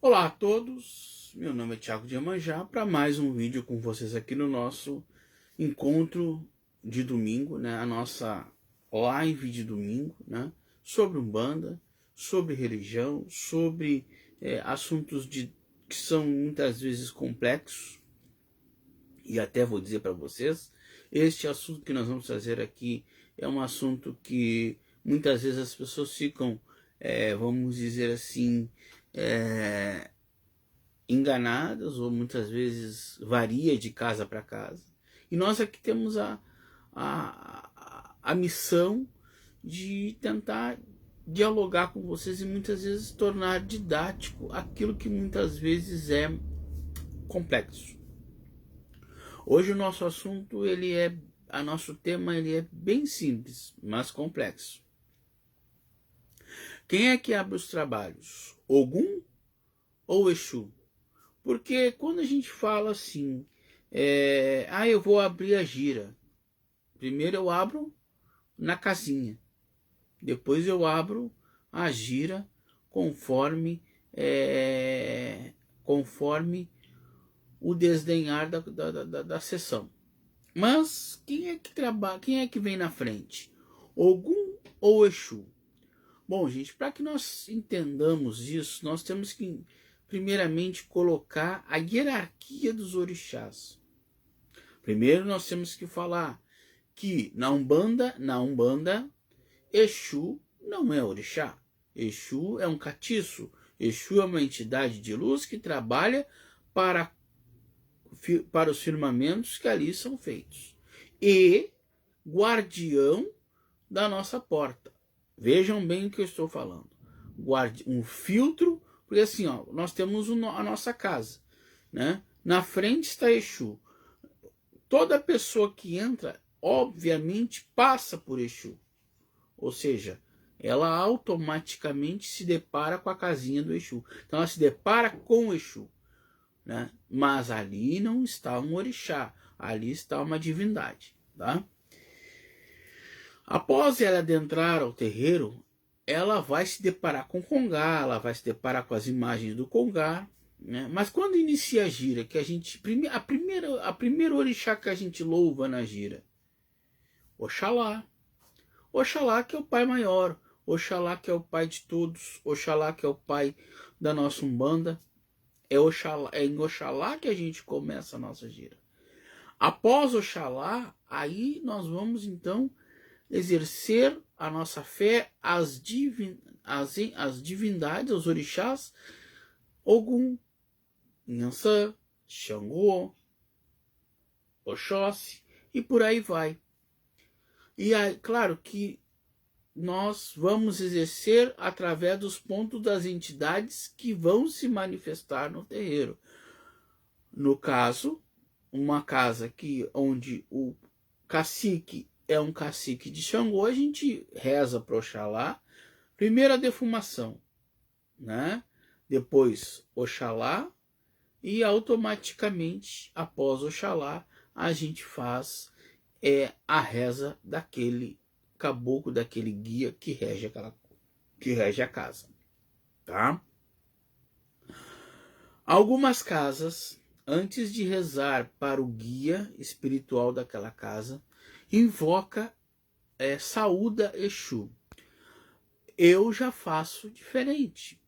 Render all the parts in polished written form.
Olá a todos, meu nome é Thiago de Iemanjá para mais um vídeo com vocês aqui no nosso encontro de domingo, né? A nossa live de domingo, né? Sobre Umbanda, sobre religião, sobre assuntos que são muitas vezes complexos. E até vou dizer para vocês, este assunto que nós vamos trazer aqui é um assunto que muitas vezes as pessoas ficam, vamos dizer assim, enganadas, ou muitas vezes varia de casa para casa. E nós aqui temos a missão de tentar dialogar com vocês e muitas vezes tornar didático aquilo que muitas vezes é complexo. Hoje o nosso assunto, nosso tema ele é bem simples, mas complexo. Quem é que abre os trabalhos? Ogum ou Exu? Porque quando a gente fala assim, eu vou abrir a gira. Primeiro eu abro na casinha. Depois eu abro a gira conforme o desdenhar da sessão. Mas quem é que trabalha? Quem é que vem na frente? Ogum ou Exu? Bom, gente, para que nós entendamos isso, nós temos que primeiramente colocar a hierarquia dos orixás. Primeiro nós temos que falar que na Umbanda, Exu não é orixá. Exu é um catiço. Exu é uma entidade de luz que trabalha para os firmamentos que ali são feitos. E guardião da nossa porta. Vejam bem o que eu estou falando. Um filtro, porque assim, ó, nós temos a nossa casa, né? Na frente está Exu. Toda pessoa que entra, obviamente, passa por Exu. Ou seja, ela automaticamente se depara com a casinha do Exu. Então ela se depara com o Exu, né? Mas ali não está um orixá, ali está uma divindade, tá? Após ela adentrar ao terreiro, ela vai se deparar com o Congá, ela vai se deparar com as imagens do Congá, né? Mas quando inicia a gira, que a primeira orixá que a gente louva na gira, Oxalá. Oxalá que é o Pai maior, Oxalá que é o Pai de todos, Oxalá que é o Pai da nossa Umbanda. É em Oxalá que a gente começa a nossa gira. Após Oxalá, aí nós vamos então exercer a nossa fé às divindades, aos orixás, Ogum, Nhansã, Xangô, Oxóssi, e por aí vai. E aí, claro que nós vamos exercer através dos pontos das entidades que vão se manifestar no terreiro. No caso, uma casa onde o cacique é um cacique de Xangô, a gente reza para Oxalá. Primeiro a defumação, né? Depois Oxalá, e automaticamente, após Oxalá, a gente faz a reza daquele caboclo, daquele guia que rege a casa, tá? Algumas casas, antes de rezar para o guia espiritual daquela casa, invoca, saúda Exu. Eu já faço diferente.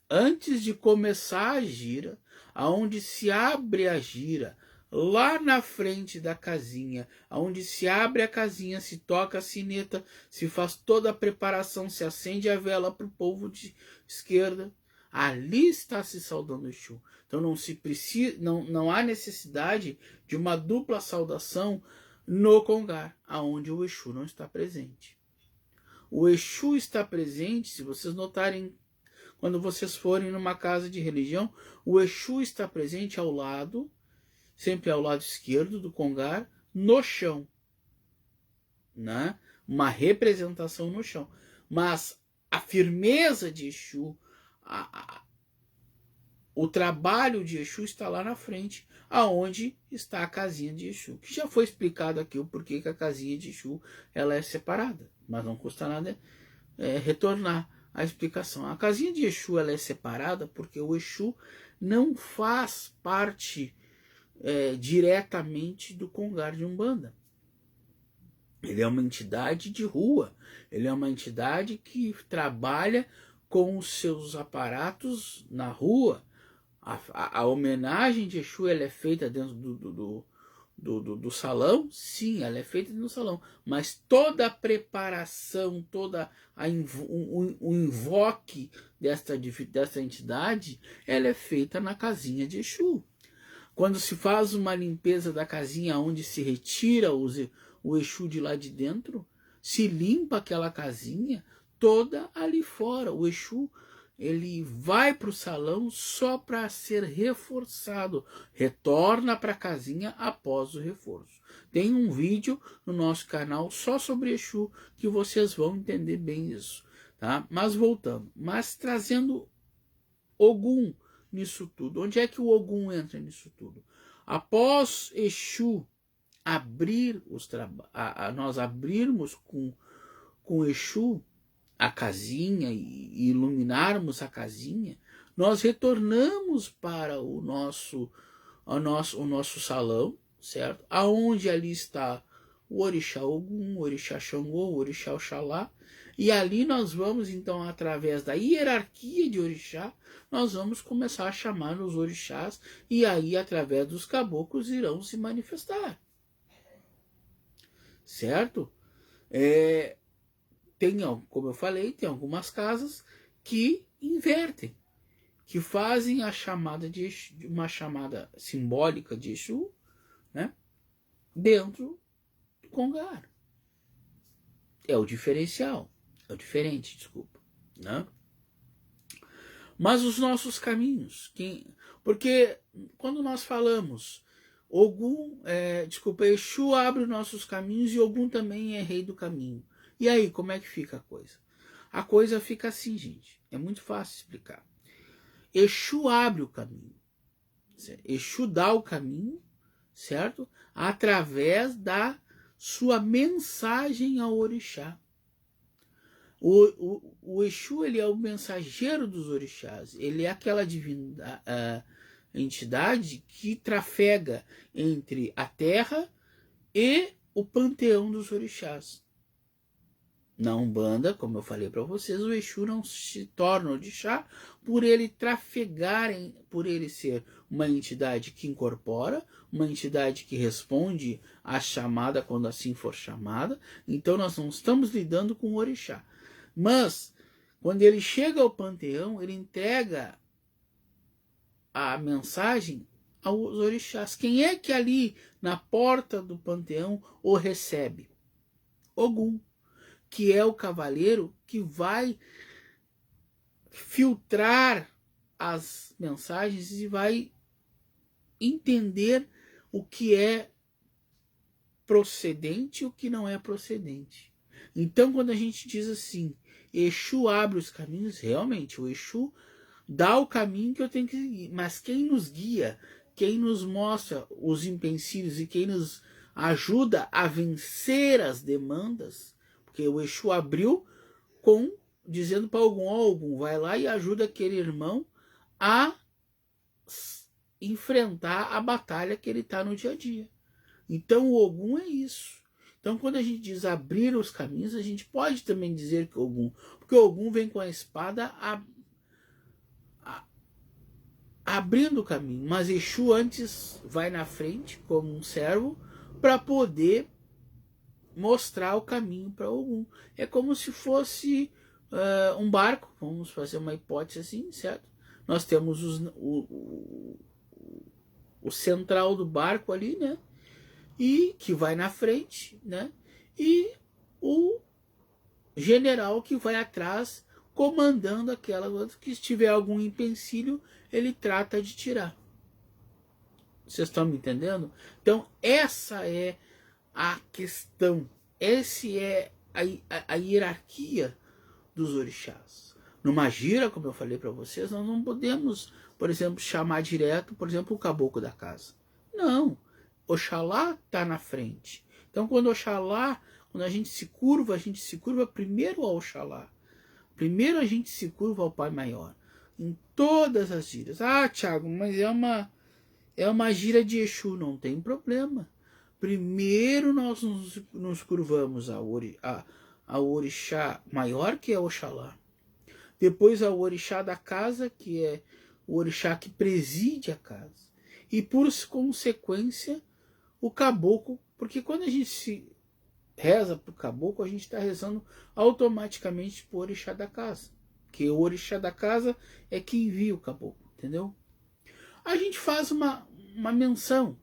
Antes de começar a gira, aonde se abre a gira, lá na frente da casinha, aonde se abre a casinha, se toca a sineta, se faz toda a preparação, se acende a vela para o povo de esquerda, ali está se saudando o Exu. Então não há necessidade de uma dupla saudação no Congar, aonde o Exu não está presente. O Exu está presente, se vocês notarem, quando vocês forem numa casa de religião, o Exu está presente ao lado, sempre ao lado esquerdo do Congar, no chão, né? Uma representação no chão. Mas a firmeza de Exu, o trabalho de Exu está lá na frente, aonde está a casinha de Exu. Que já foi explicado aqui o porquê que a casinha de Exu ela é separada, mas não custa nada retornar. a explicação. A casinha de Exu ela é separada porque o Exu não faz parte diretamente do Congar de Umbanda. Ele é uma entidade de rua, ele é uma entidade que trabalha com os seus aparatos na rua. A homenagem de Exu ela é feita dentro do salão, sim, ela é feita no salão, mas toda a preparação, o invoque dessa entidade, ela é feita na casinha de Exu. Quando se faz uma limpeza da casinha onde se retira o Exu de lá de dentro, se limpa aquela casinha toda ali fora. O Exu ele vai para o salão só para ser reforçado, retorna para a casinha após o reforço. Tem um vídeo no nosso canal só sobre Exu que vocês vão entender bem isso, tá? Mas voltando, trazendo Ogum nisso tudo. Onde é que o Ogum entra nisso tudo? Após Exu abrir nós abrirmos com Exu a casinha e iluminarmos a casinha, nós retornamos para o nosso salão, certo? Aonde ali está o Orixá Ogum, o Orixá Xangô, o Orixá Oxalá, e ali nós vamos, então, através da hierarquia de Orixá, nós vamos começar a chamar os orixás, e aí, através dos caboclos, irão se manifestar. Certo? Como eu falei, tem algumas casas que invertem, que fazem uma chamada simbólica de Exu, né, dentro do Congar. É o diferencial. É o diferente, desculpa. Né? Mas os nossos caminhos. Porque quando nós falamos Exu abre os nossos caminhos e Ogum também é rei do caminho. E aí, como é que fica a coisa? A coisa fica assim, gente. É muito fácil explicar. Exu abre o caminho. Certo? Exu dá o caminho, certo? Através da sua mensagem ao orixá. O Exu ele é o mensageiro dos orixás. Ele é aquela entidade que trafega entre a terra e o panteão dos orixás. Na Umbanda, como eu falei para vocês, o Exu não se torna orixá por ele trafegar, por ele ser uma entidade que incorpora, uma entidade que responde à chamada quando assim for chamada. Então nós não estamos lidando com o orixá. Mas, quando ele chega ao panteão, ele entrega a mensagem aos orixás. Quem é que ali na porta do panteão o recebe? Ogum, que é o cavaleiro que vai filtrar as mensagens e vai entender o que é procedente e o que não é procedente. Então, quando a gente diz assim, Exu abre os caminhos, realmente, o Exu dá o caminho que eu tenho que seguir. Mas quem nos guia, quem nos mostra os empecilhos e quem nos ajuda a vencer as demandas, porque o Exu abriu dizendo para algum, vai lá e ajuda aquele irmão a enfrentar a batalha que ele está no dia a dia. Então o Ogum é isso. Então quando a gente diz abrir os caminhos, a gente pode também dizer que porque o Ogum vem com a espada abrindo o caminho, mas Exu antes vai na frente como um servo para poder mostrar o caminho para Ogum. É como se fosse um barco, vamos fazer uma hipótese assim, certo? Nós temos o central do barco ali, né? E que vai na frente, né? E o general que vai atrás comandando aquela que se tiver algum empecilho, ele trata de tirar. Vocês estão me entendendo? Então, essa é a questão. Essa é a hierarquia dos orixás. Numa gira, como eu falei para vocês, nós não podemos, por exemplo, chamar direto, por exemplo, o caboclo da casa. Não. Oxalá está na frente. Então, quando a gente se curva primeiro ao Oxalá. Primeiro a gente se curva ao Pai Maior. Em todas as giras. Ah, Thiago, mas é uma gira de Exu. Não tem problema. Primeiro nós nos curvamos ao orixá maior, que é Oxalá. Depois ao orixá da casa, que é o orixá que preside a casa. E por consequência, o caboclo, porque quando a gente se reza para o caboclo, a gente está rezando automaticamente para o orixá da casa. Que o orixá da casa é que envia o caboclo, entendeu? A gente faz uma menção,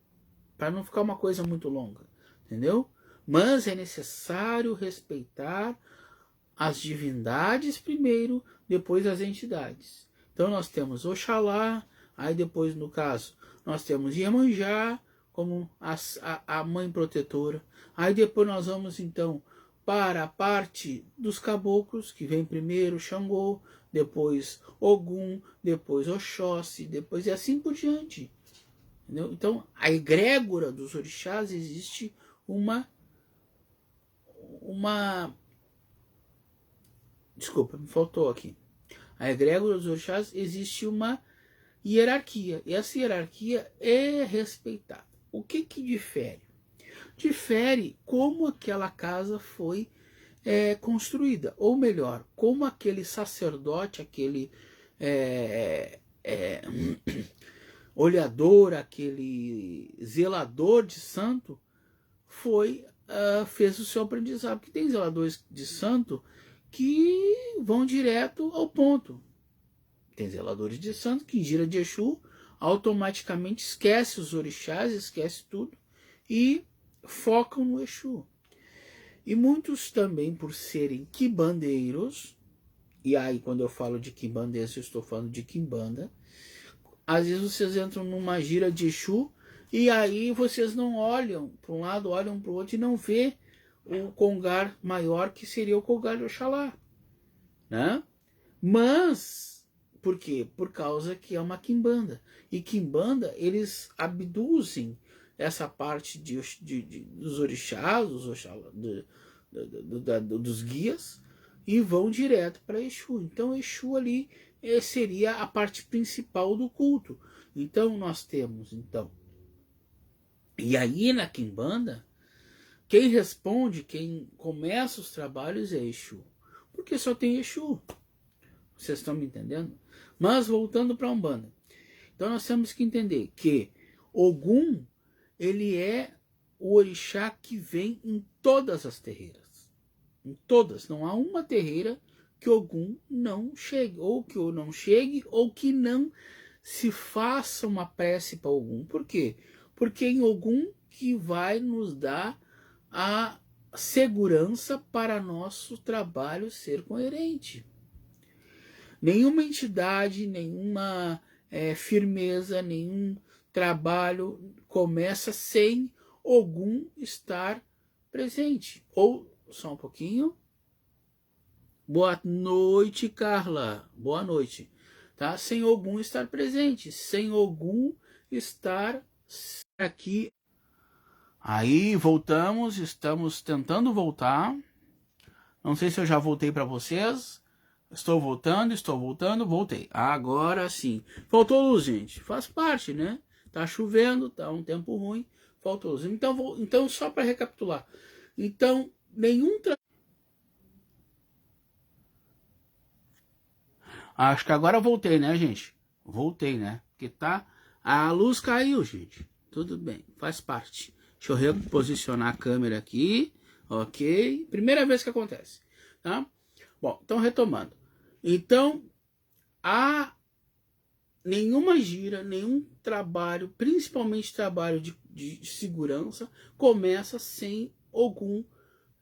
para não ficar uma coisa muito longa, entendeu? Mas é necessário respeitar as divindades primeiro, depois as entidades. Então nós temos Oxalá, aí depois, no caso, nós temos Iemanjá, como a mãe protetora. Aí depois nós vamos, então, para a parte dos caboclos, que vem primeiro Xangô, depois Ogum, depois Oxóssi, depois e assim por diante. Entendeu? Então, a egrégora dos orixás existe Desculpa, me faltou aqui. A egrégora dos orixás existe uma hierarquia. E essa hierarquia é respeitada. O que difere? Difere como aquela casa foi construída. Ou melhor, como aquele sacerdote, aquele olhador, aquele zelador de santo fez o seu aprendizado. Porque tem zeladores de santo que vão direto ao ponto. Tem zeladores de santo que gira de Exu, automaticamente esquece os orixás, esquece tudo e focam no Exu. E muitos também, por serem quimbandeiros, e aí quando eu falo de quimbandeiros, eu estou falando de quimbanda, às vezes vocês entram numa gira de Exu e aí vocês não olham para um lado, olham para o outro e não vê o congar maior, que seria o congar de Oxalá, né? Mas, por quê? Por causa que é uma quimbanda. E quimbanda, eles abduzem essa parte dos orixás, dos guias, e vão direto para Exu. Então, Exu ali seria a parte principal do culto. Então, nós temos, e aí na quimbanda, quem responde, quem começa os trabalhos é Exu. Porque só tem Exu. Vocês estão me entendendo? Mas voltando para a Umbanda. Então nós temos que entender que Ogum, ele é o orixá que vem em todas as terreiras. Em todas. Não há uma terreira que Ogum não chegue. Ou que eu não chegue, ou que não se faça uma prece para Ogum. Por quê? Porque é em Ogum que vai nos dar a segurança para nosso trabalho ser coerente. Nenhuma entidade, nenhuma firmeza, nenhum trabalho começa sem Ogum estar presente. Ou, só um pouquinho. Boa noite, Carla. Boa noite. Tá? Sem Ogum estar presente. Sem Ogum estar aqui. Aí voltamos, estamos tentando voltar. Não sei se eu já voltei para vocês. Estou voltando, voltei. Agora sim. Faltou luz, gente. Faz parte, né? Tá chovendo, tá um tempo ruim, faltou luz. Então só para recapitular. Então, Acho que agora eu voltei, né, gente? Voltei, né? Porque tá... A luz caiu, gente. Tudo bem, faz parte. Deixa eu reposicionar a câmera aqui. Ok? Primeira vez que acontece. Tá? Bom, então retomando. Então, nenhuma gira, nenhum trabalho, principalmente trabalho de segurança, começa sem Ogum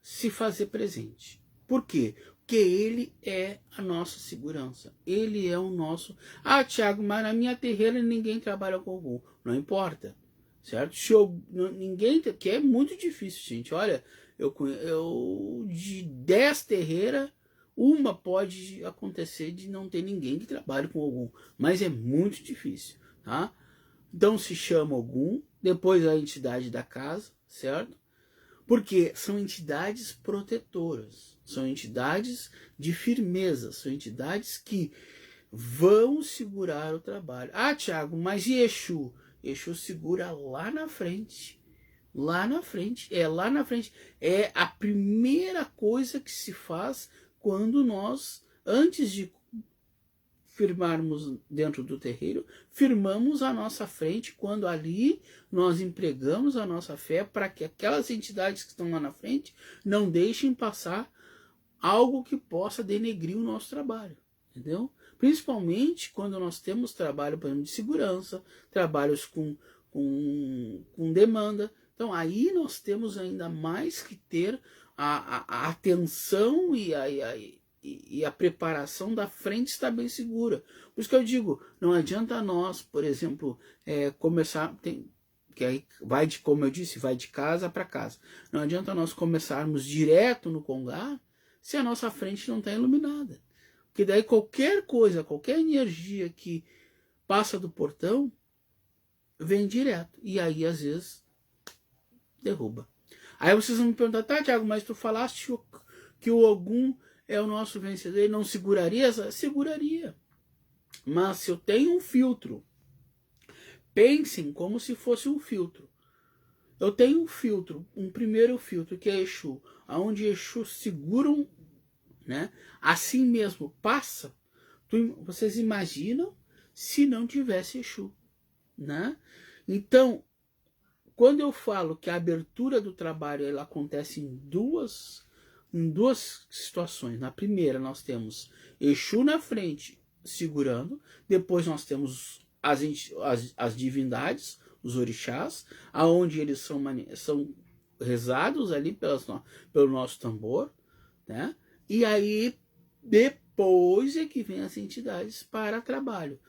se fazer presente. Por quê? Porque ele é a nossa segurança. Ele é o nosso... Ah, Thiago, mas na minha terreira ninguém trabalha com Ogum. Não importa. Certo? Ninguém... Que é muito difícil, gente. Olha, eu de 10 terreiras, uma pode acontecer de não ter ninguém que trabalhe com Ogum. Mas é muito difícil, tá? Então se chama Ogum, depois a entidade da casa, certo? Porque são entidades protetoras, são entidades de firmeza, são entidades que vão segurar o trabalho. Ah, Tiago, mas e Exu? Exu segura lá na frente. Lá na frente. É lá na frente. É a primeira coisa que se faz quando nós, antes de firmarmos dentro do terreiro, firmamos a nossa frente quando ali nós empregamos a nossa fé para que aquelas entidades que estão lá na frente não deixem passar algo que possa denegrir o nosso trabalho, entendeu? Principalmente quando nós temos trabalho, por exemplo, de segurança, trabalhos com demanda. Então aí nós temos ainda mais que ter a atenção e a preparação da frente está bem segura. Por isso que eu digo, não adianta nós, por exemplo, começar... que aí vai de, como eu disse, vai de casa para casa. Não adianta nós começarmos direto no Congá se a nossa frente não está iluminada. Porque daí qualquer coisa, qualquer energia que passa do portão, vem direto. E aí, às vezes, derruba. Aí vocês vão me perguntar, tá, Tiago, mas tu falaste que o Ogum é o nosso vencedor, ele não seguraria? Seguraria. Mas se eu tenho um filtro, pensem como se fosse um filtro. Eu tenho um filtro, um primeiro filtro, que é Exu, onde Exu seguram, né? Assim mesmo passa. Vocês imaginam se não tivesse Exu, né? Então, quando eu falo que a abertura do trabalho ela acontece em duas situações. Na primeira, nós temos Exu na frente segurando, depois nós temos as divindades, os orixás, aonde eles são rezados ali pelo nosso tambor, né? E aí depois é que vem as entidades para trabalho.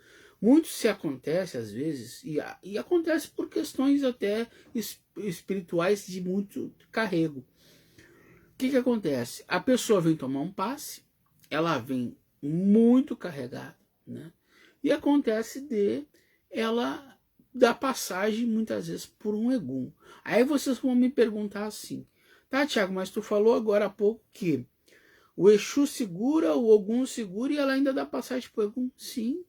Muito se acontece às vezes, e acontece por questões até espirituais de muito carrego. O que acontece? A pessoa vem tomar um passe, ela vem muito carregada, né? E acontece de ela dar passagem muitas vezes por um egum. Aí vocês vão me perguntar assim, tá, Tiago, mas tu falou agora há pouco que o Exu segura, o Ogum segura e ela ainda dá passagem por egum? Sim,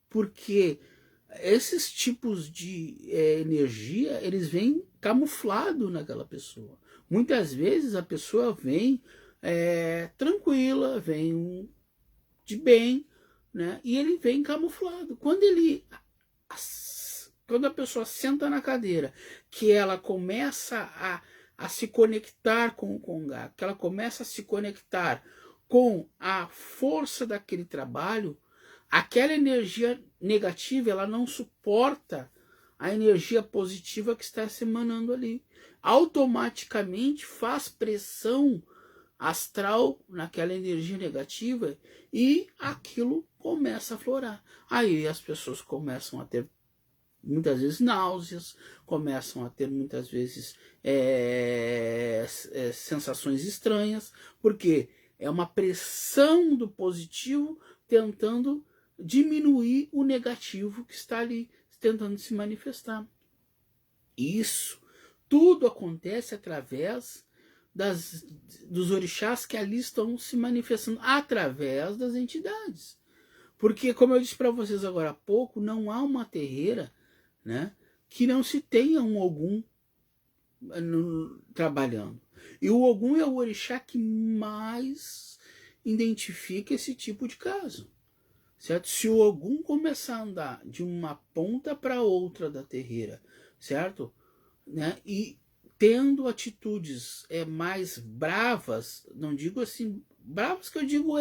porque esses tipos de energia, eles vêm camuflado naquela pessoa. Muitas vezes a pessoa vem tranquila, vem de bem, né? E ele vem camuflado. Quando a pessoa senta na cadeira, que ela começa a se conectar com o Congá, que ela começa a se conectar com a força daquele trabalho, aquela energia negativa, ela não suporta a energia positiva que está se emanando ali. Automaticamente faz pressão astral naquela energia negativa e aquilo começa a florar. Aí as pessoas começam a ter muitas vezes náuseas, começam a ter muitas vezes sensações estranhas, porque é uma pressão do positivo tentando diminuir o negativo que está ali tentando se manifestar. Isso tudo acontece através dos orixás que ali estão se manifestando, através das entidades. Porque, como eu disse para vocês agora há pouco, não há uma terreira, né, que não se tenha um Ogum trabalhando. E o Ogum é o orixá que mais identifica esse tipo de caso. Certo? Se o Ogum começar a andar de uma ponta para outra da terreira, certo? Né? E tendo atitudes mais bravas, não digo assim, bravas que eu digo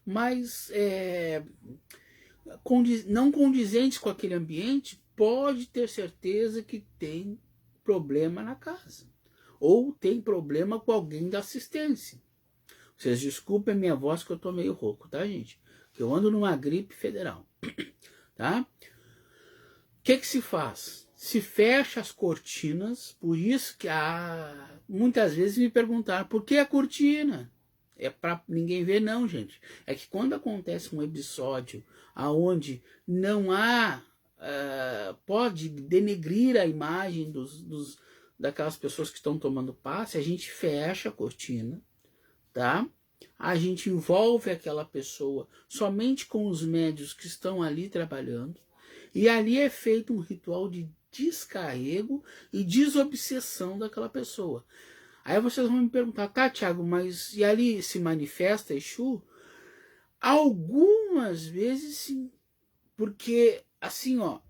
mais não condizentes com aquele ambiente, pode ter certeza que tem problema na casa. Ou tem problema com alguém da assistência. Vocês desculpem a minha voz que eu tô meio rouco, tá, gente? Que eu ando numa gripe federal, tá? O que se faz? Se fecha as cortinas, por isso que muitas vezes me perguntaram, por que a cortina? É para ninguém ver não, gente. É que quando acontece um episódio aonde não há, pode denegrir a imagem daquelas pessoas que estão tomando passe, a gente fecha a cortina, tá? A gente envolve aquela pessoa somente com os médios que estão ali trabalhando, e ali é feito um ritual de descarrego e desobsessão daquela pessoa. Aí vocês vão me perguntar, tá, Thiago, mas e ali se manifesta Exu? Algumas vezes sim, porque assim, ó,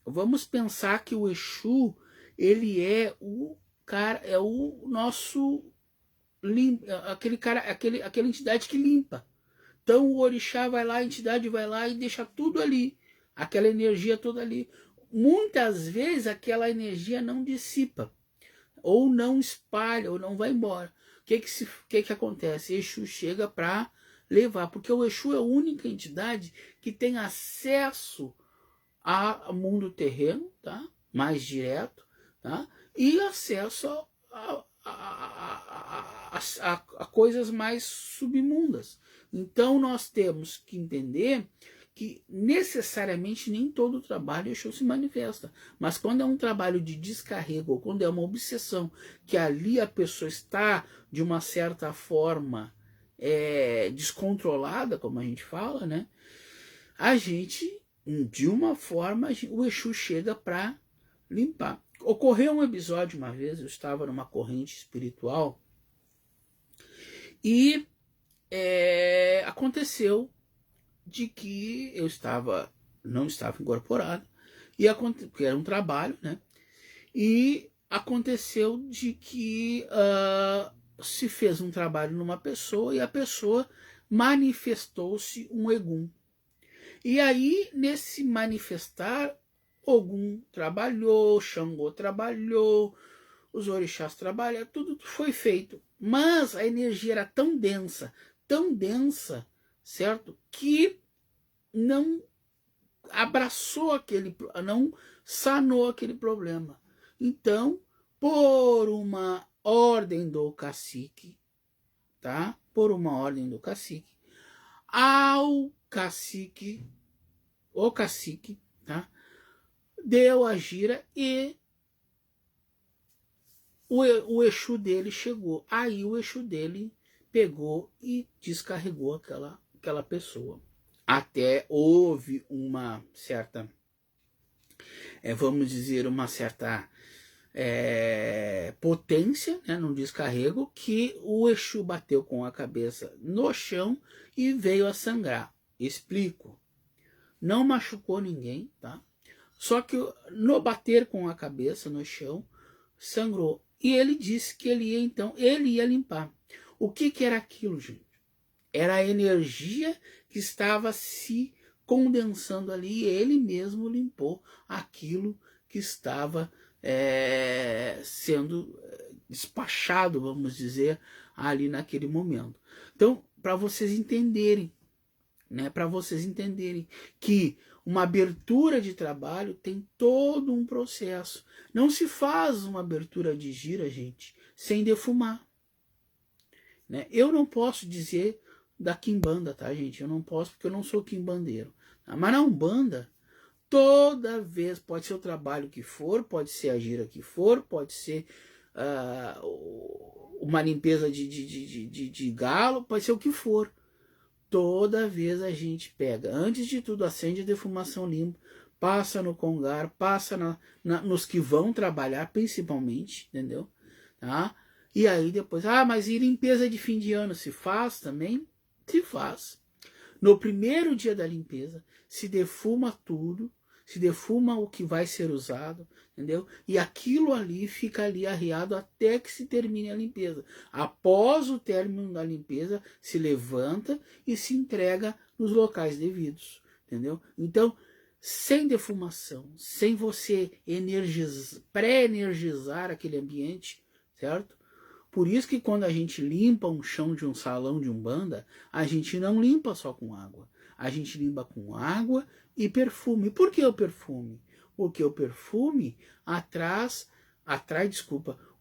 vamos pensar que o Exu, ele é o cara, é o nosso aquele cara, aquela entidade que limpa. Então o orixá vai lá, a entidade vai lá e deixa tudo ali, aquela energia toda ali. Muitas vezes aquela energia não dissipa, ou não espalha, ou não vai embora. O que acontece? Exu chega para levar, porque o Exu é a única entidade que tem acesso ao mundo terreno, tá? Mais direto, tá? E acesso a coisas mais submundas. Então nós temos que entender que necessariamente nem todo trabalho Exu se manifesta, mas quando é um trabalho de descarrego, ou quando é uma obsessão, que ali a pessoa está de uma certa forma descontrolada, como a gente fala, né? A gente, de uma forma, o Exu chega para limpar. Ocorreu um episódio uma vez, eu estava numa corrente espiritual e aconteceu de que eu não estava incorporado, que era um trabalho, né? E aconteceu de que se fez um trabalho numa pessoa e a pessoa manifestou-se um Egum. E aí, nesse manifestar, Ogum trabalhou, Xangô trabalhou, os orixás trabalharam, tudo foi feito. Mas a energia era tão densa, certo? Que não abraçou não sanou aquele problema. Então, por uma ordem do cacique, tá? Por uma ordem do cacique, o cacique, tá? Deu a gira e o Exu dele chegou. Aí o Exu dele pegou e descarregou aquela pessoa. Até houve uma certa, vamos dizer, uma certa potência, né, no descarrego, que o Exu bateu com a cabeça no chão e veio a sangrar. Explico. Não machucou ninguém, tá? Só que no bater com a cabeça no chão, sangrou. E ele disse que ele ia limpar. O que era aquilo, gente? Era a energia que estava se condensando ali, e ele mesmo limpou aquilo que estava sendo despachado, vamos dizer, ali naquele momento. Então, para vocês entenderem, né, para vocês entenderem que uma abertura de trabalho tem todo um processo. Não se faz uma abertura de gira, gente, sem defumar. Né? Eu não posso dizer da quimbanda, tá, gente? Eu não posso porque eu não sou quimbandeiro. Tá? Mas na Umbanda, toda vez, pode ser o trabalho que for, pode ser a gira que for, pode ser uma limpeza de galo, pode ser o que for. Toda vez a gente pega, antes de tudo, acende a defumação limpa, passa no congar, passa nos que vão trabalhar, principalmente, entendeu? Tá? E aí depois, mas e limpeza de fim de ano se faz também? Se faz. No primeiro dia da limpeza, se defuma tudo, se defuma o que vai ser usado, entendeu? E aquilo ali fica ali arriado até que se termine a limpeza. Após o término da limpeza, se levanta e se entrega nos locais devidos, entendeu? Então, sem defumação, sem você pré-energizar aquele ambiente, certo? Por isso que quando a gente limpa um chão de um salão de Umbanda, a gente não limpa só com água. A gente limpa com água e perfume. Por que o perfume? Porque o perfume atrai,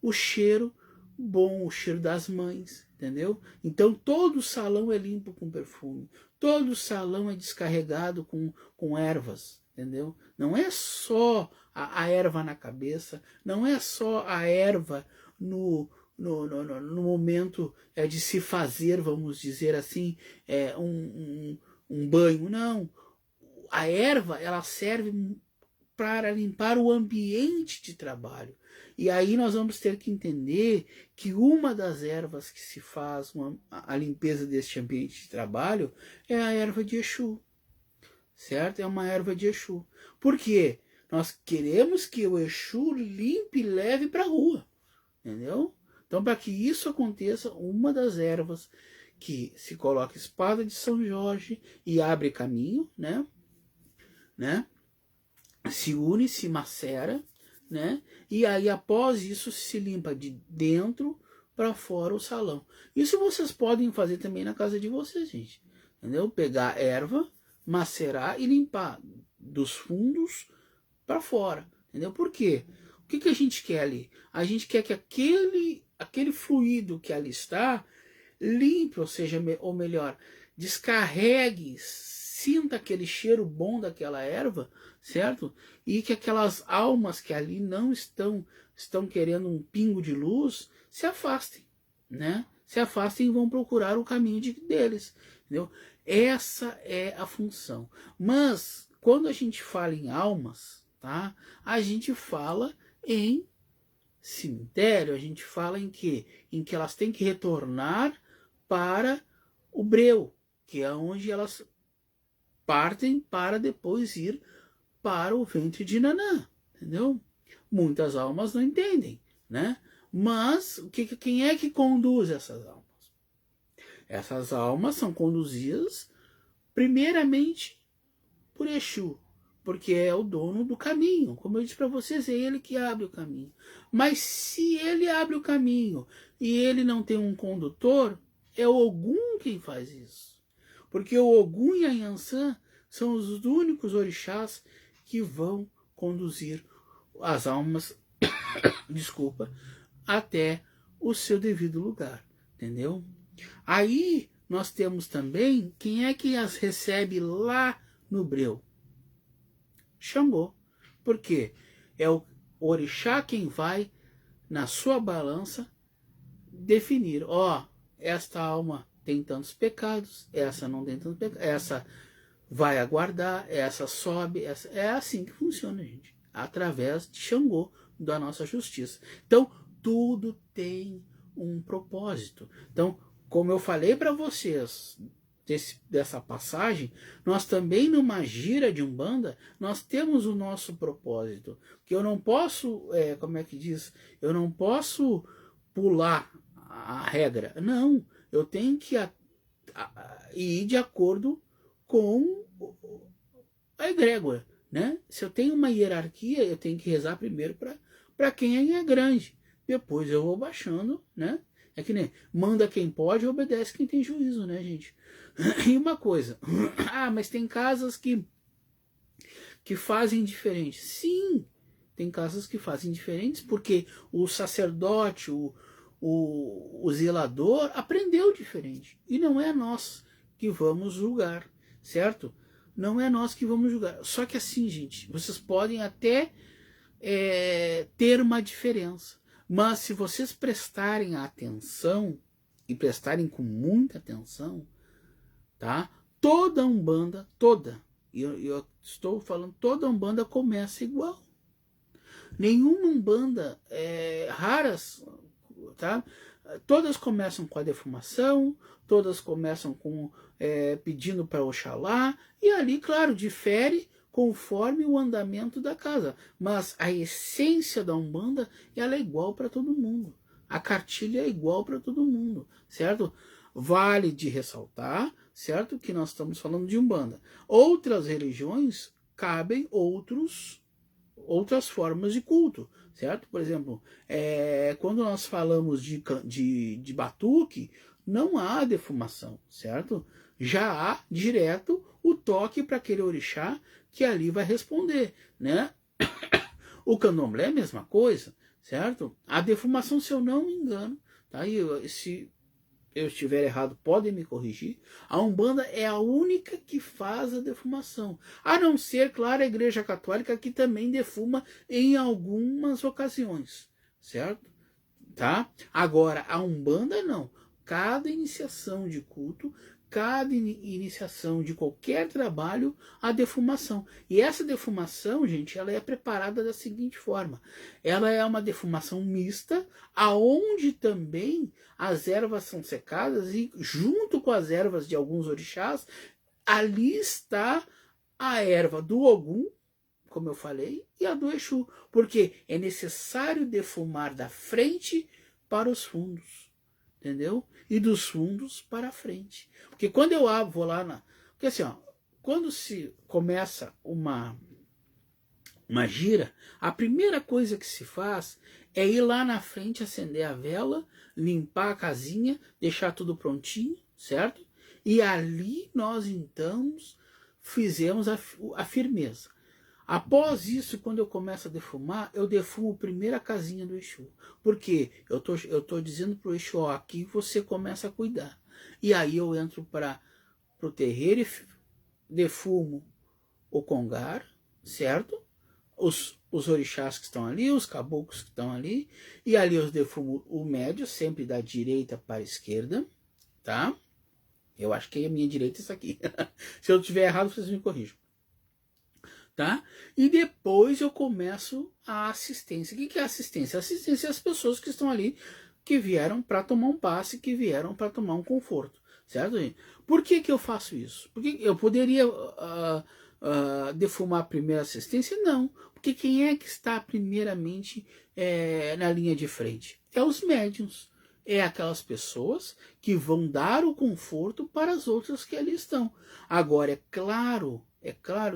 o cheiro bom, o cheiro das mães, entendeu? Então todo salão é limpo com perfume. Todo salão é descarregado com ervas, entendeu? Não é só a erva na cabeça, não é só a erva no momento de se fazer, vamos dizer assim, um banho, não. A erva, ela serve para limpar o ambiente de trabalho. E aí nós vamos ter que entender que uma das ervas que se faz a limpeza deste ambiente de trabalho é a erva de Exu, certo? É uma erva de Exu. Por quê? Nós queremos que o Exu limpe e leve para a rua, entendeu? Então, para que isso aconteça, uma das ervas que se coloca espada de São Jorge e abre caminho, né? Se une, se macera, né? E aí após isso se limpa de dentro para fora o salão. Isso vocês podem fazer também na casa de vocês, gente. Entendeu? Pegar erva, macerar e limpar dos fundos para fora. Entendeu? Por quê? O que a gente quer ali? A gente quer que aquele fluido que ali está limpe, ou seja, ou melhor, descarregue, sinta aquele cheiro bom daquela erva, certo? E que aquelas almas que ali não estão querendo um pingo de luz, se afastem, né? Se afastem e vão procurar o caminho deles, entendeu? Essa é a função. Mas, quando a gente fala em almas, tá? A gente fala em cemitério, a gente fala em quê? Em que elas têm que retornar para o breu, que é onde elas partem para depois ir para o ventre de Nanã, entendeu? Muitas almas não entendem, né? Mas quem é que conduz essas almas? Essas almas são conduzidas primeiramente por Exu, porque é o dono do caminho. Como eu disse para vocês, é ele que abre o caminho. Mas se ele abre o caminho e ele não tem um condutor, é o Ogum quem faz isso. Porque o Ogum e a Yansan são os únicos orixás que vão conduzir as almas, desculpa, até o seu devido lugar, entendeu? Aí nós temos também quem é que as recebe lá no breu? Xangô. Por quê? É o orixá quem vai na sua balança definir, esta alma tem tantos pecados, essa não tem tantos pecados, essa vai aguardar, essa sobe, essa... É assim que funciona, gente. Através de Xangô, da nossa justiça. Então, tudo tem um propósito. Então, como eu falei para vocês dessa passagem, nós também numa gira de Umbanda, nós temos o nosso propósito. Que eu não posso, como é que diz? Eu não posso pular a regra. Não, eu tenho que ir de acordo com a egrégora, né? Se eu tenho uma hierarquia, eu tenho que rezar primeiro para quem é grande. Depois eu vou baixando, né? É que nem manda quem pode, obedece quem tem juízo, né, gente? E uma coisa, mas tem casas que fazem diferente. Sim, tem casas que fazem diferentes porque o sacerdote, o zelador aprendeu diferente. E não é nós que vamos julgar, certo? Não é nós que vamos julgar. Só que assim, gente, vocês podem até ter uma diferença. Mas se vocês prestarem atenção, e prestarem com muita atenção, tá? Toda Umbanda, eu estou falando, toda Umbanda começa igual. Nenhuma Umbanda, raras, tá? Todas começam com a defumação, todas começam com pedindo para Oxalá, e ali, claro, difere conforme o andamento da casa. Mas a essência da Umbanda, ela é igual para todo mundo. A cartilha é igual para todo mundo, certo? Vale de ressaltar, certo? Que nós estamos falando de Umbanda. Outras religiões cabem outras formas de culto, certo? Por exemplo, quando nós falamos de batuque, não há defumação, certo? Já há direto o toque para aquele orixá que ali vai responder, né? O candomblé é a mesma coisa, certo? A defumação, se eu não me engano, tá? eu estiver errado, podem me corrigir. A Umbanda é a única que faz a defumação. A não ser, claro, a Igreja Católica, que também defuma em algumas ocasiões, certo? Tá? Agora, a Umbanda não. Cada iniciação de culto, cada iniciação de qualquer trabalho, a defumação. E essa defumação, gente, ela é preparada da seguinte forma. Ela é uma defumação mista, aonde também as ervas são secadas e junto com as ervas de alguns orixás, ali está a erva do Ogum, como eu falei, e a do Exu. Porque é necessário defumar da frente para os fundos. Entendeu? E dos fundos para a frente. Porque quando eu vou lá na... Porque assim, ó, quando se começa uma gira, a primeira coisa que se faz é ir lá na frente, acender a vela, limpar a casinha, deixar tudo prontinho, certo? E ali nós então fizemos a firmeza. Após isso, quando eu começo a defumar, eu defumo primeiro a casinha do Exu. Porque eu tô dizendo pro Exu, ó, aqui você começa a cuidar. E aí eu entro para o terreiro e defumo o Congar, certo? Os orixás que estão ali, os caboclos que estão ali. E ali eu defumo o médio, sempre da direita para a esquerda, tá? Eu acho que a minha direita é isso aqui. Se eu estiver errado, vocês me corrijam. Tá? E depois eu começo a assistência. O que é assistência? Assistência é as pessoas que estão ali, que vieram para tomar um passe, que vieram para tomar um conforto, certo, gente? Por que eu faço isso? Porque eu poderia defumar a primeira assistência? Não, porque quem é que está primeiramente na linha de frente? É os médiuns, é aquelas pessoas que vão dar o conforto para as outras que ali estão. Agora, é claro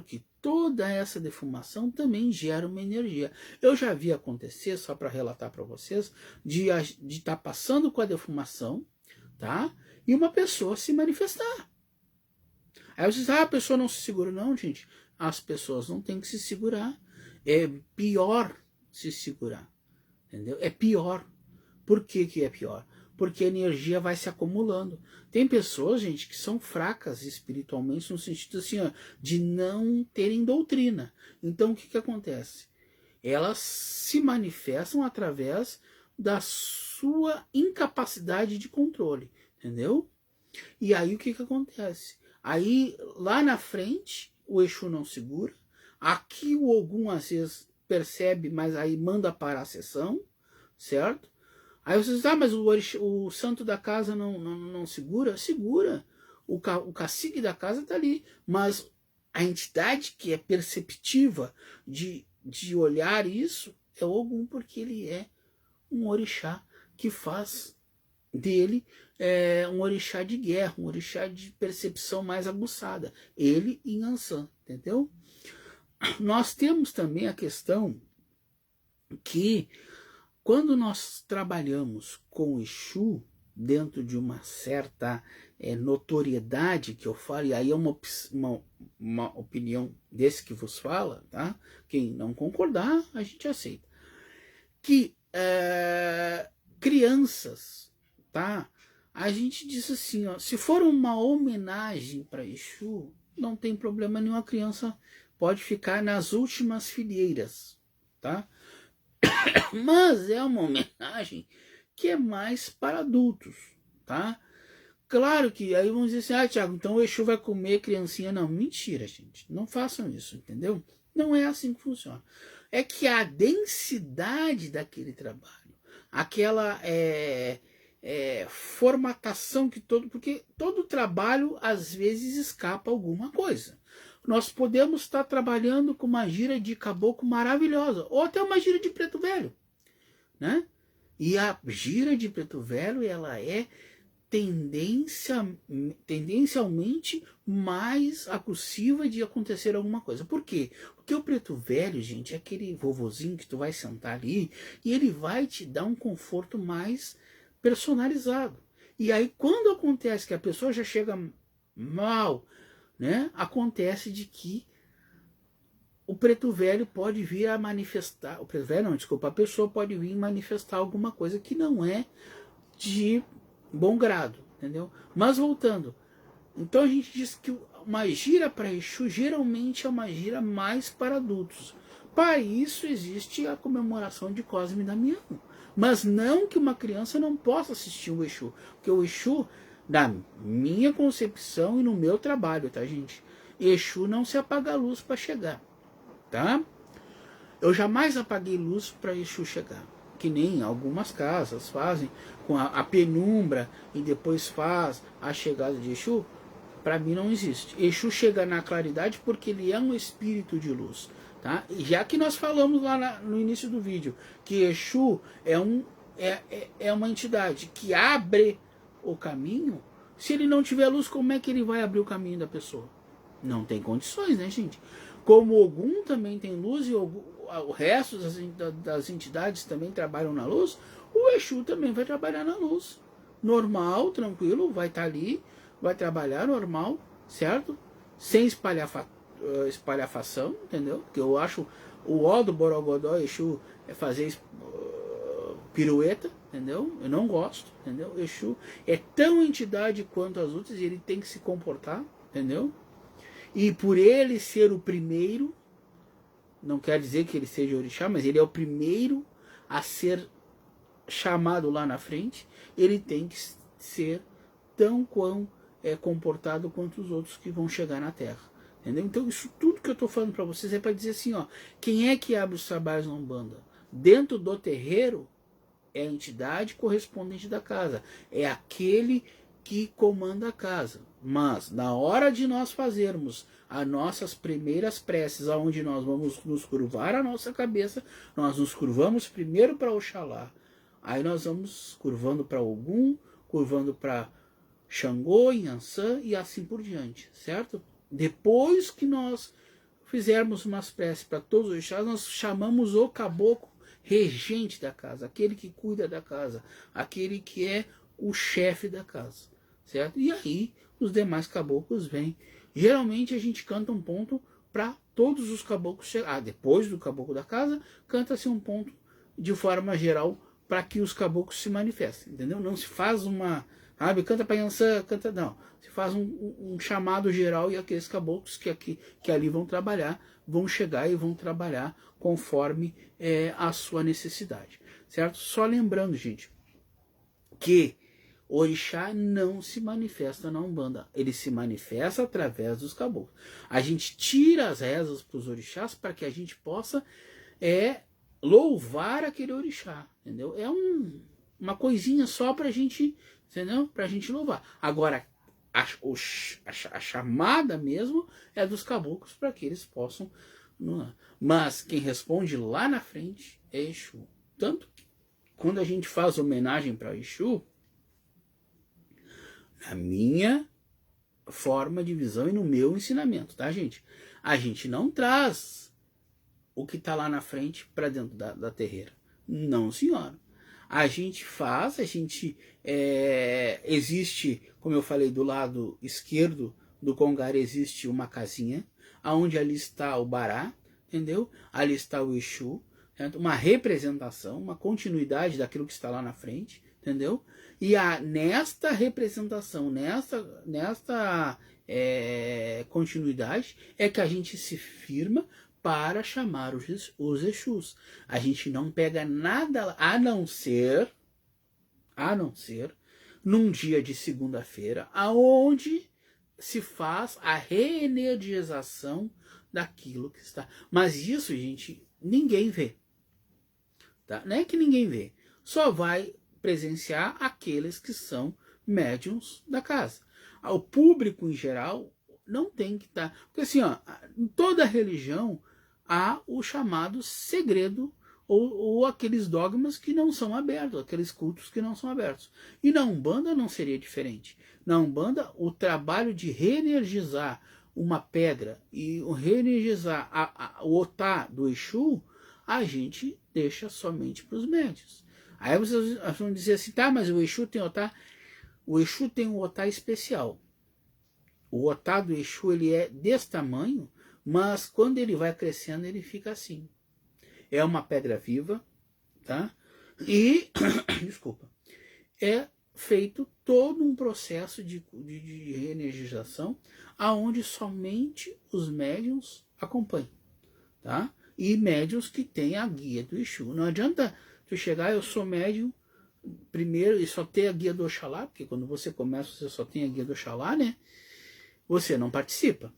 que toda essa defumação também gera uma energia. Eu já vi acontecer, só para relatar para vocês, de estar passando com a defumação, tá? E uma pessoa se manifestar. Aí vocês dizem, a pessoa não se segura. Não, gente. As pessoas não têm que se segurar. É pior se segurar. Entendeu? É pior. Por que é pior? Porque a energia vai se acumulando. Tem pessoas, gente, que são fracas espiritualmente, no sentido assim, ó, de não terem doutrina. Então, o que acontece? Elas se manifestam através da sua incapacidade de controle, entendeu? E aí, o que acontece? Aí, lá na frente, o Exu não segura. Aqui, o Ogum, às vezes, percebe, mas aí manda parar a sessão, certo? Aí vocês dizem, mas o santo da casa não segura? Segura. O cacique da casa está ali. Mas a entidade que é perceptiva de olhar isso é o Ogum, porque ele é um orixá que faz dele um orixá de guerra, um orixá de percepção mais aguçada. Ele em Ansan, entendeu? Nós temos também a questão que quando nós trabalhamos com o Exu, dentro de uma certa notoriedade que eu falo, e aí é uma opinião desse que vos fala, tá? Quem não concordar, a gente aceita. Que crianças, tá? A gente diz assim, ó, se for uma homenagem para Exu, não tem problema nenhum, a criança pode ficar nas últimas fileiras, tá? Mas é uma homenagem que é mais para adultos, tá? Claro que aí vão dizer assim, Thiago, então o Exu vai comer criancinha. Não, mentira, gente. Não façam isso, entendeu? Não é assim que funciona. É que a densidade daquele trabalho, aquela formatação que porque todo trabalho às vezes escapa alguma coisa. Nós podemos estar trabalhando com uma gira de caboclo maravilhosa, ou até uma gira de preto velho, né? E a gira de preto velho, ela é tendencialmente mais acusiva de acontecer alguma coisa. Por quê? Porque o preto velho, gente, é aquele vovozinho que tu vai sentar ali e ele vai te dar um conforto mais personalizado. E aí, quando acontece que a pessoa já chega mal, né, acontece de que o preto velho pode vir a manifestar, o preto velho não, desculpa, a pessoa pode vir manifestar alguma coisa que não é de bom grado, entendeu? Mas voltando, então a gente diz que uma gira para Exu geralmente é uma gira mais para adultos. Para isso existe a comemoração de Cosme e Damião. Mas não que uma criança não possa assistir o Exu. Porque o Exu, na minha concepção e no meu trabalho, tá, gente? Exu não se apaga a luz para chegar, tá? Eu jamais apaguei luz para Exu chegar. Que nem algumas casas fazem com a penumbra e depois faz a chegada de Exu. Para mim não existe. Exu chega na claridade porque ele é um espírito de luz. Tá? E já que nós falamos lá no início do vídeo que Exu é uma entidade que abre o caminho, se ele não tiver luz, como é que ele vai abrir o caminho da pessoa? Não tem condições, né, gente? Como Ogum também tem luz e o resto das entidades também trabalham na luz, o Exu também vai trabalhar na luz. Normal, tranquilo, vai estar ali, vai trabalhar normal, certo? Sem espalhafação, entendeu? Porque eu acho o ó do Borogodó Exu é fazer pirueta, entendeu? Eu não gosto, entendeu? Exu é tão entidade quanto as outras e ele tem que se comportar, entendeu? E por ele ser o primeiro, não quer dizer que ele seja orixá, mas ele é o primeiro a ser chamado lá na frente, ele tem que ser tão comportado quanto os outros que vão chegar na Terra. Entendeu? Então isso tudo que eu estou falando para vocês é para dizer assim, ó, quem é que abre os trabalhos na Umbanda? Dentro do terreiro é a entidade correspondente da casa, é aquele que comanda a casa. Mas na hora de nós fazermos as nossas primeiras preces, aonde nós vamos nos curvar a nossa cabeça, nós nos curvamos primeiro para Oxalá, aí nós vamos curvando para Ogum, curvando para Xangô, Yansan e assim por diante, certo? Depois que nós fizermos umas preces para todos os orixás, nós chamamos o caboclo regente da casa, aquele que cuida da casa, aquele que é o chefe da casa, certo? E aí os demais caboclos vêm. Geralmente a gente canta um ponto para todos os caboclos chegar. Depois do caboclo da casa, canta-se um ponto de forma geral para que os caboclos se manifestem, entendeu? Não se faz uma, sabe, canta para Yansan, canta, não. Se faz um chamado geral e aqueles caboclos que ali vão trabalhar, vão chegar e vão trabalhar conforme a sua necessidade, certo? Só lembrando, gente, que o orixá não se manifesta na Umbanda, ele se manifesta através dos caboclos. A gente tira as rezas para os orixás para que a gente possa louvar aquele orixá, entendeu? É uma coisinha só para a gente, entendeu? Para a gente louvar. Agora, a chamada mesmo é dos caboclos para que eles possam. Mas quem responde lá na frente é Exu. Tanto que quando a gente faz homenagem para Exu, na minha forma de visão e no meu ensinamento, tá, gente? A gente não traz o que está lá na frente para dentro da terreira. Não, senhora. A gente faz, existe, como eu falei, do lado esquerdo do Congar existe uma casinha, onde ali está o Bará, entendeu? Ali está o Exu, certo? Uma representação, uma continuidade daquilo que está lá na frente, entendeu? E nesta representação, nesta continuidade, é que a gente se firma para chamar os Exus. A gente não pega nada, a não ser num dia de segunda-feira, aonde se faz a reenergização daquilo que está. Mas isso, gente, ninguém vê. Tá? Não é que ninguém vê. Só vai presenciar aqueles que são médiums da casa. O público, em geral, não tem que estar... Porque assim, ó, em toda religião há o chamado segredo ou aqueles dogmas que não são abertos, aqueles cultos que não são abertos. E na Umbanda não seria diferente. Na Umbanda, o trabalho de reenergizar uma pedra e reenergizar o otá do Exu, a gente deixa somente para os médios. Aí vocês vão dizer assim, tá, mas o Exu tem otá? O Exu tem um otá especial. O otá do Exu, ele é desse tamanho, mas quando ele vai crescendo, ele fica assim. É uma pedra viva, tá? E, desculpa, feito todo um processo de reenergização, aonde somente os médiuns acompanham, tá? E médiuns que têm a guia do Exu. Não adianta tu chegar, eu sou médium, primeiro, e só ter a guia do Oxalá, porque quando você começa, você só tem a guia do Oxalá, né? Você não participa,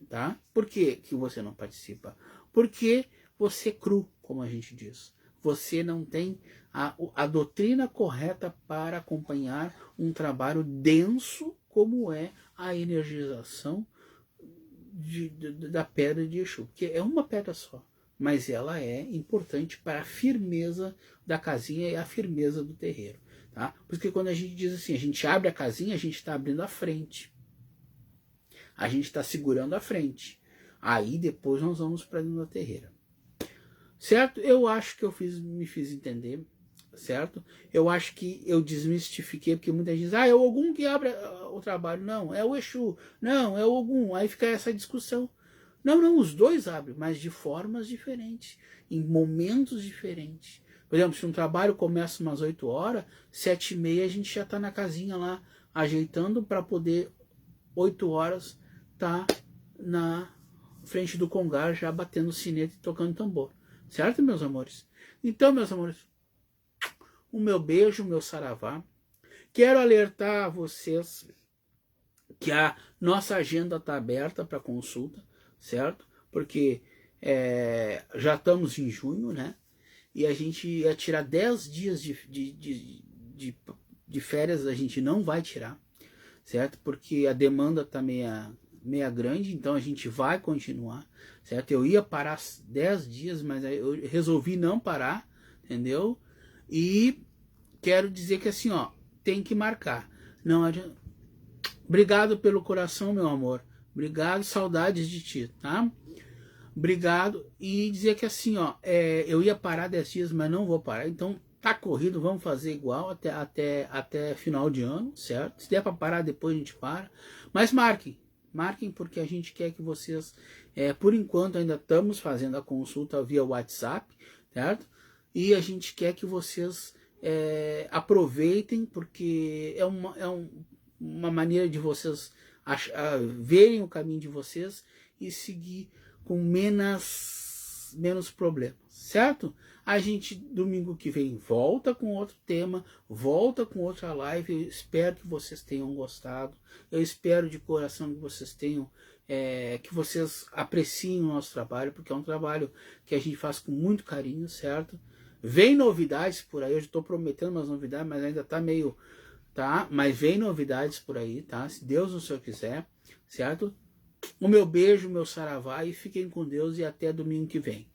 tá? Por que que você não participa? Porque você é cru, como a gente diz. Você não tem a doutrina correta para acompanhar um trabalho denso como é a energização da pedra de Exu. Porque é uma pedra só, mas ela é importante para a firmeza da casinha e a firmeza do terreiro. Tá? Porque quando a gente diz assim, a gente abre a casinha, a gente está abrindo a frente. A gente está segurando a frente. Aí depois nós vamos para dentro da terreira. Certo? Eu acho que me fiz entender, certo? Eu acho que eu desmistifiquei, porque muita gente diz, é o Ogum que abre o trabalho. Não, é o Exu. Não, é o Ogum. Aí fica essa discussão. Não, os dois abrem, mas de formas diferentes, em momentos diferentes. Por exemplo, se um trabalho começa umas 8 horas, 7h30 a gente já está na casinha lá, ajeitando para poder 8 horas estar na frente do congar, já batendo sinete e tocando tambor. Certo, meus amores? Então, meus amores, o meu beijo, o meu saravá. Quero alertar vocês que a nossa agenda está aberta para consulta, certo? Porque já estamos em junho, né? E a gente ia tirar 10 dias de férias, a gente não vai tirar, certo? Porque a demanda está meia grande, então a gente vai continuar, certo? Eu ia parar 10 dias, mas eu resolvi não parar, entendeu? E quero dizer que assim, ó, tem que marcar. Não adianta. Obrigado pelo coração, meu amor. Obrigado, saudades de ti, tá? Obrigado. E dizer que assim, ó, eu ia parar 10 dias, mas não vou parar. Então, tá corrido, vamos fazer igual até final de ano, certo? Se der para parar, depois a gente para. Mas marquem, porque a gente quer que vocês, por enquanto ainda estamos fazendo a consulta via WhatsApp, certo? E a gente quer que vocês aproveitem, porque é uma maneira de vocês verem o caminho de vocês e seguir com menos problemas, certo? A gente, domingo que vem, volta com outro tema, volta com outra live. Eu espero que vocês tenham gostado. Eu espero de coração que vocês tenham, que vocês apreciem o nosso trabalho, porque é um trabalho que a gente faz com muito carinho, certo? Vem novidades por aí, eu estou prometendo umas novidades, mas ainda tá meio, tá? Mas vem novidades por aí, tá? Se Deus o Senhor quiser, certo? O meu beijo, o meu saravá, e fiquem com Deus e até domingo que vem.